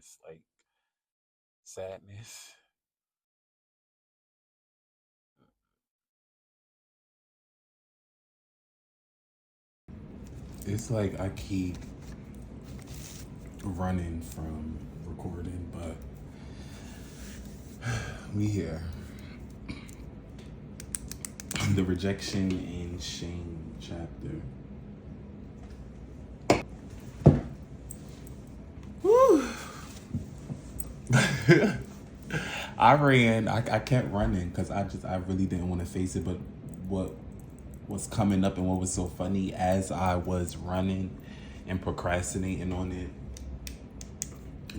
just like sadness. It's like I keep running from recording, but we here. The rejection and shame chapter. Woo. I kept running because I really didn't want to face it. But what was coming up and what was so funny as I was running and procrastinating on it,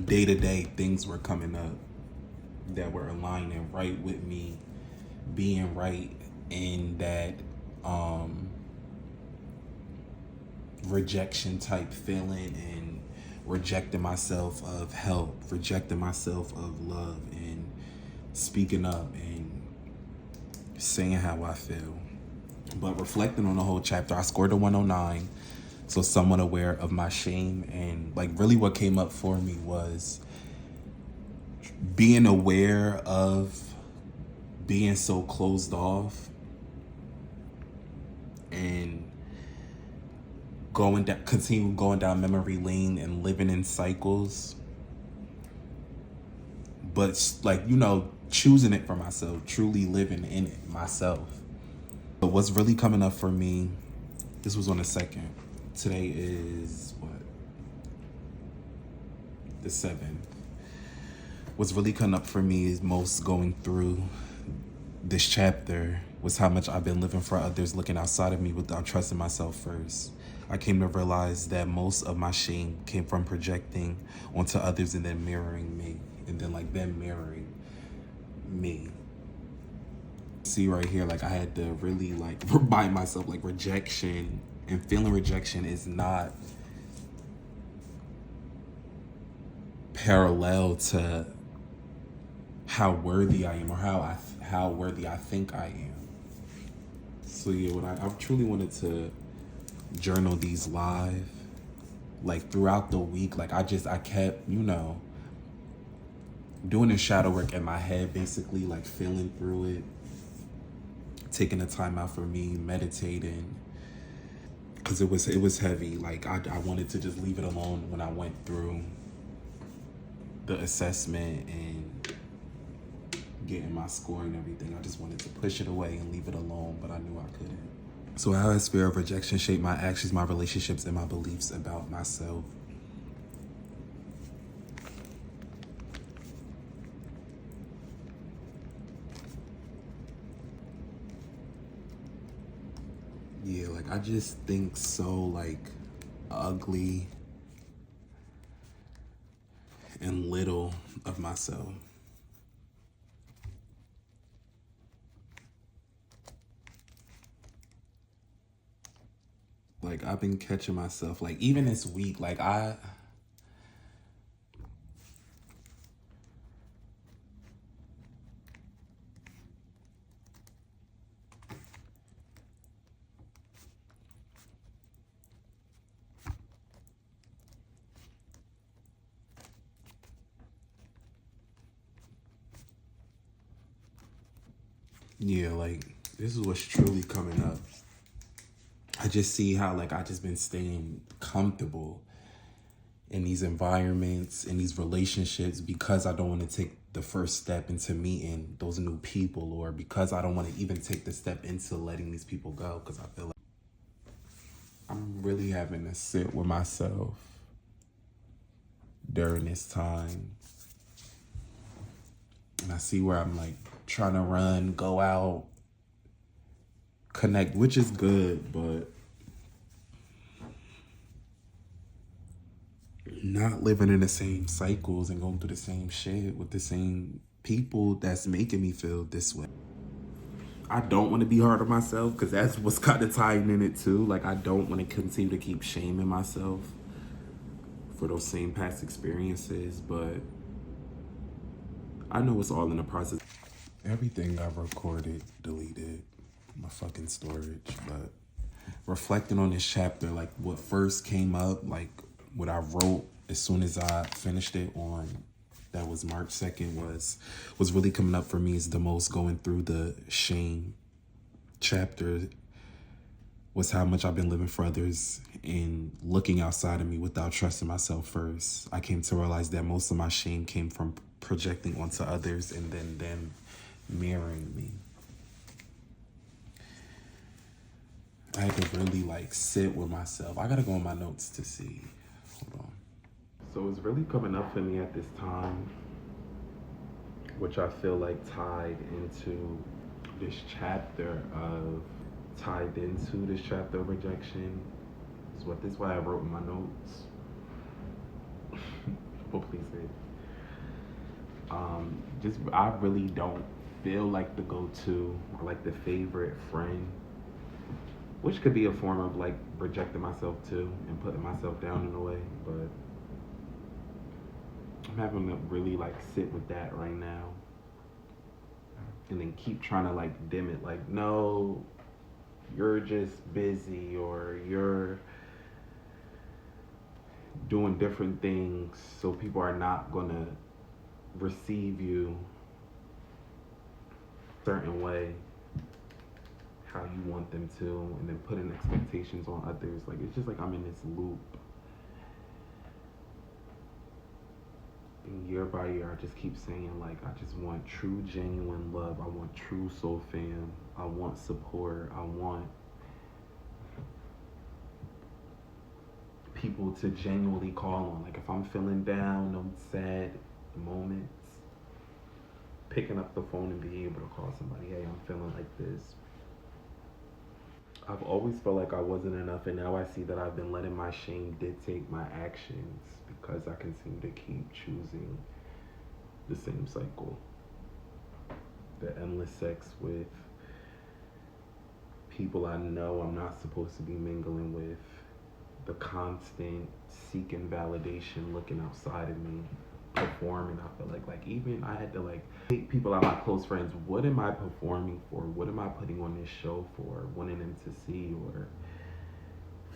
day to day things were coming up that were aligning right with me being right in that rejection type feeling and rejecting myself of help, rejecting myself of love, and speaking up and saying how I feel. But reflecting on the whole chapter, I scored a 109, so somewhat aware of my shame. And like really what came up for me was being aware of being so closed off and continue going down memory lane and living in cycles, but like, choosing it for myself, truly living in it myself. But what's really coming up for me, this was on the 2nd. Today is what? The 7th. What's really coming up for me is most going through this chapter was how much I've been living for others, looking outside of me without trusting myself first. I came to realize that most of my shame came from projecting onto others and then mirroring me, and then like them mirroring me. See right here, like I had to really like remind myself, like rejection and feeling rejection is not parallel to how worthy I am or how worthy I think I am. So yeah, what I truly wanted to journal these live, like throughout the week. Like I kept, doing the shadow work in my head, basically like feeling through it, taking the time out for me, meditating, because it was heavy. Like I wanted to just leave it alone when I went through the assessment and getting my score and everything. I just wanted to push it away and leave it alone, but I knew I couldn't. So how has fear of rejection shaped my actions, my relationships, and my beliefs about myself? Yeah, like I just think so like ugly and little of myself. Like I've been catching myself, like even this week, like yeah, like this is what's truly coming up. I just see how like I just been staying comfortable in these environments, in these relationships, because I don't want to take the first step into meeting those new people, or because I don't want to even take the step into letting these people go, because I feel like I'm really having to sit with myself during this time. And I see where I'm like trying to run, go out, connect, which is good, but not living in the same cycles and going through the same shit with the same people that's making me feel this way. I don't want to be hard on myself, because that's what's kind of tying in it too. Like I don't want to continue to keep shaming myself for those same past experiences, but I know it's all in the process. Everything I recorded, deleted, my fucking storage. But reflecting on this chapter, like what first came up, like what I wrote as soon as I finished it on, that was March 2nd, was really coming up for me is the most going through the shame chapter was how much I've been living for others and looking outside of me without trusting myself first. I came to realize that most of my shame came from projecting onto others and then them mirroring me. I had to really like sit with myself. I gotta go in my notes to see. Hold on. So it's really coming up for me at this time, which I feel like tied into this chapter of rejection. This is what I wrote in my notes. Well, please read. I really don't feel like the go-to or like the favorite friend, which could be a form of like rejecting myself too and putting myself down in a way, but I'm having to really like sit with that right now and then keep trying to like dim it, like, no, you're just busy or you're doing different things, so people are not gonna receive you a certain way how you want them to, and then putting expectations on others. Like, it's just like I'm in this loop. And year by year, I just keep saying, like, I just want true, genuine love. I want true soul fam. I want support. I want people to genuinely call on. Like, if I'm feeling down, no sad moments, picking up the phone and being able to call somebody, hey, I'm feeling like this. I've always felt like I wasn't enough, and now I see that I've been letting my shame dictate my actions because I can seem to keep choosing the same cycle. The endless sex with people I know I'm not supposed to be mingling with, the constant seeking validation, looking outside of me, performing. I feel like even I had to like hate people out, my close friends. What am I performing for? What am I putting on this show for? Wanting them to see, or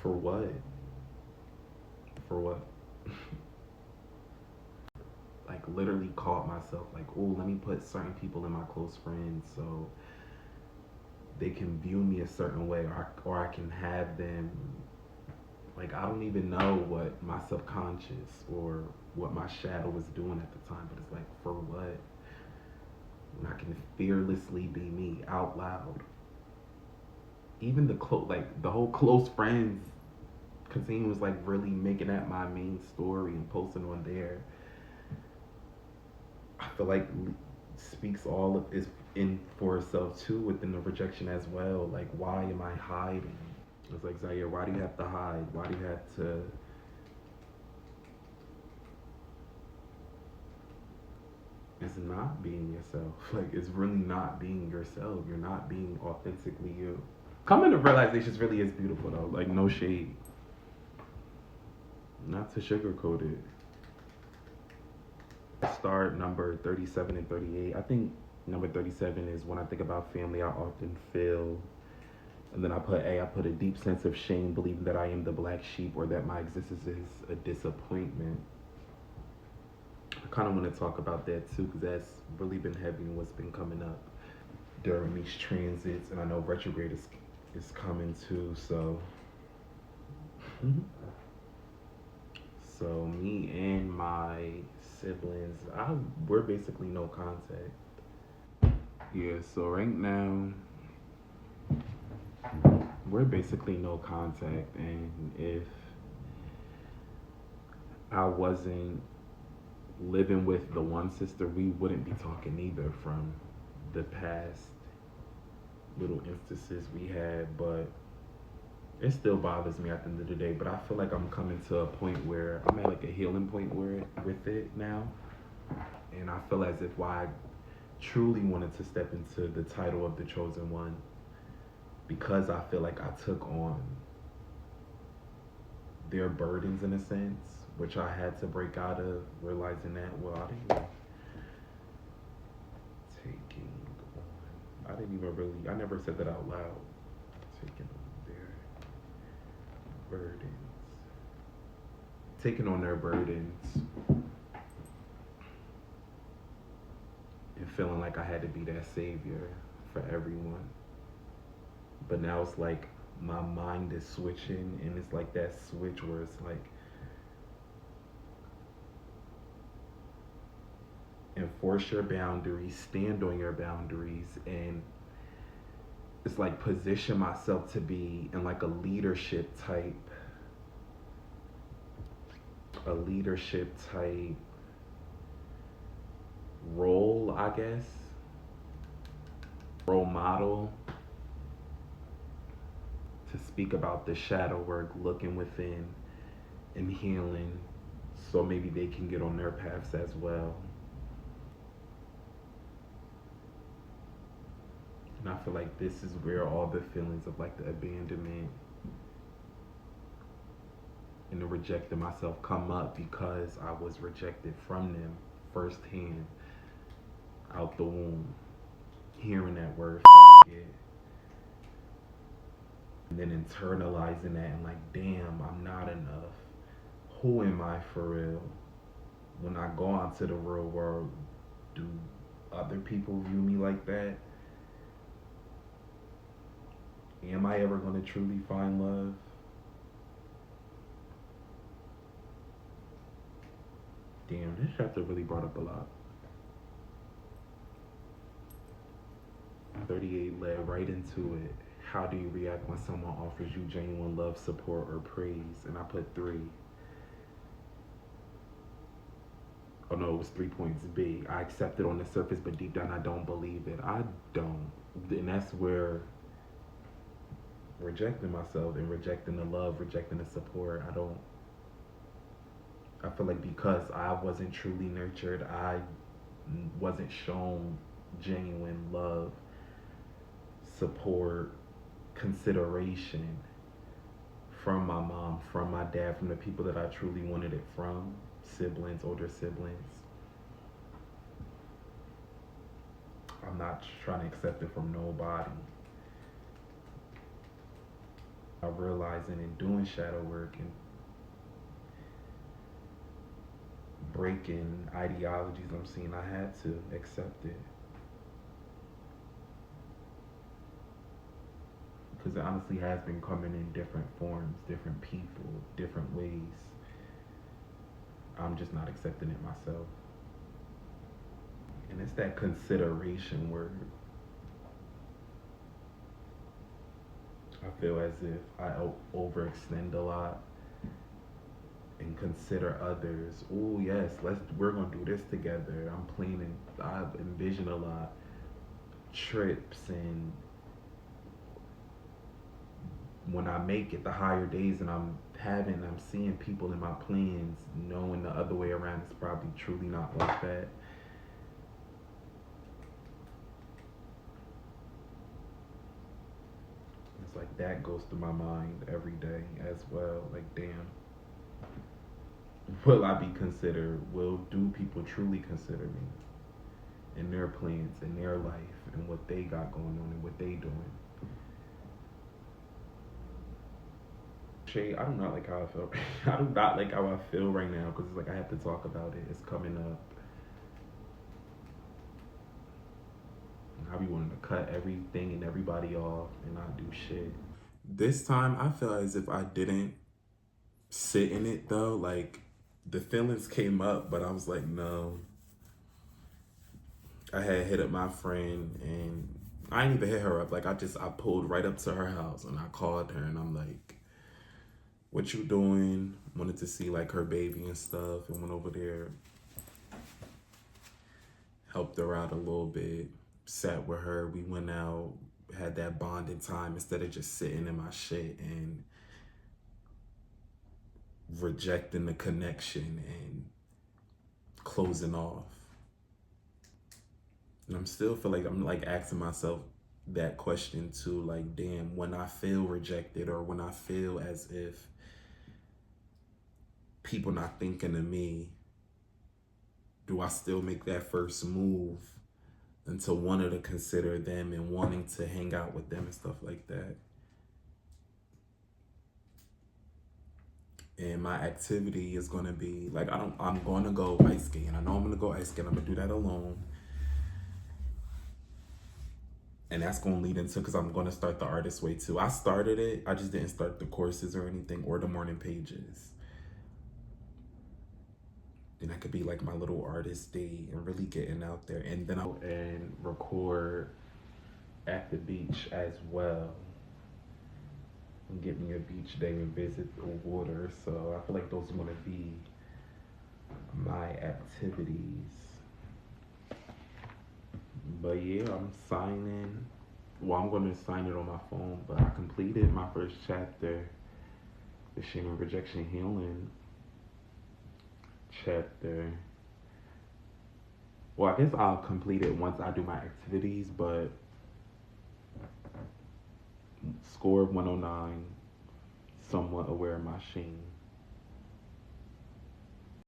for what? For what? Like, literally caught myself like, oh, let me put certain people in my close friends so they can view me a certain way, or I can have them. Like, I don't even know what my subconscious or what my shadow was doing at the time, but it's like, for what? When I can fearlessly be me out loud. Even the whole close friends, Kaseen was like really making that my main story and posting on there. I feel like speaks all of is in for itself too within the rejection as well. Like, why am I hiding? It's like, Zaire, why do you have to hide? Why do you have to it's not being yourself. Like, it's really not being yourself. You're not being authentically you. Coming to realizations really is beautiful though. Like, no shade. Not to sugarcoat it. Start number 37 and 38. I think number 37 is when I think about family, I often feel, and then I put a deep sense of shame, believing that I am the black sheep or that my existence is a disappointment. I kind of want to talk about that too, because that's really been heavy and what's been coming up during these transits, and I know retrograde is coming too. So, so me and my siblings, we're basically no contact. Yeah. So right now, we're basically no contact, and if I wasn't living with the one sister, we wouldn't be talking either from the past little instances we had, but it still bothers me at the end of the day. But I feel like I'm coming to a point where I'm at like a healing point with it now, and I feel as if why I truly wanted to step into the title of the chosen one, because I feel like I took on their burdens in a sense, which I had to break out of, realizing that, well, I never said that out loud. Taking on their burdens. taking on their burdens and feeling like I had to be that savior for everyone. But now it's like my mind is switching, and it's like that switch where it's like, enforce your boundaries, stand on your boundaries, and it's like position myself to be in like a leadership type role, I guess, role model, to speak about the shadow work, looking within and healing, so maybe they can get on their paths as well. And I feel like this is where all the feelings of like the abandonment and the rejecting myself come up, because I was rejected from them firsthand, out the womb, hearing that word faggot, and then internalizing that and like, damn, I'm not enough. Who am I for real? When I go out to the real world, do other people view me like that? Am I ever going to truly find love? Damn, this chapter really brought up a lot. 38 led right into it. How do you react when someone offers you genuine love, support, or praise? And I put 3. Oh no, it was 3 points. B. I accept it on the surface, but deep down I don't believe it. I don't. And that's where rejecting myself and rejecting the love, rejecting the support, I feel like because I wasn't truly nurtured, I wasn't shown genuine love, support, consideration from my mom, from my dad, from the people that I truly wanted it from, siblings, older siblings. I'm not trying to accept it from nobody. I'm realizing and doing shadow work and breaking ideologies I'm seeing, I had to accept it. Because it honestly has been coming in different forms, different people, different ways. I'm just not accepting it myself. And it's that consideration word. I feel as if I overextend a lot and consider others. Oh yes, we're gonna do this together. I'm planning. I envision a lot, trips, and when I make it the higher days and I'm seeing people in my plans, knowing the other way around is probably truly not like that. It's like that goes through my mind every day as well. Like, damn, will I be considered? Do people truly consider me in their plans, in their life, and what they got going on and what they doing? Shay, I do not like how I feel. I do not like how I feel right now, because it's like I have to talk about it. It's coming up. I be wanting to cut everything and everybody off and not do shit. This time, I feel as if I didn't sit in it though. Like, the feelings came up, but I was like, no. I had hit up my friend, and I didn't even hit her up. Like, I pulled right up to her house and I called her and I'm like, what you doing? Wanted to see like her baby and stuff, and went over there, helped her out a little bit, sat with her. We went out, had that bonding time instead of just sitting in my shit and rejecting the connection and closing off. And I'm still feel like I'm like asking myself that question too, like, damn, when I feel rejected or when I feel as if people not thinking of me, do I still make that first move into wanting to consider them and wanting to hang out with them and stuff like that? And my activity is gonna be like I'm gonna go ice skating. I know I'm gonna go ice skating. I'm gonna do that alone. And that's gonna lead into, because I'm gonna start the artist way too. I started it, I just didn't start the courses or anything or the morning pages. And that could be like my little artist day and really getting out there. And then I'll and record at the beach as well. And get me a beach day and visit the water. So I feel like those are gonna be my activities. But yeah, I'm signing. Well, I'm gonna sign it on my phone, but I completed my first chapter, the Shame and Rejection Healing chapter. Well, I guess I'll complete it once I do my activities, but score of 109, somewhat aware of my shame.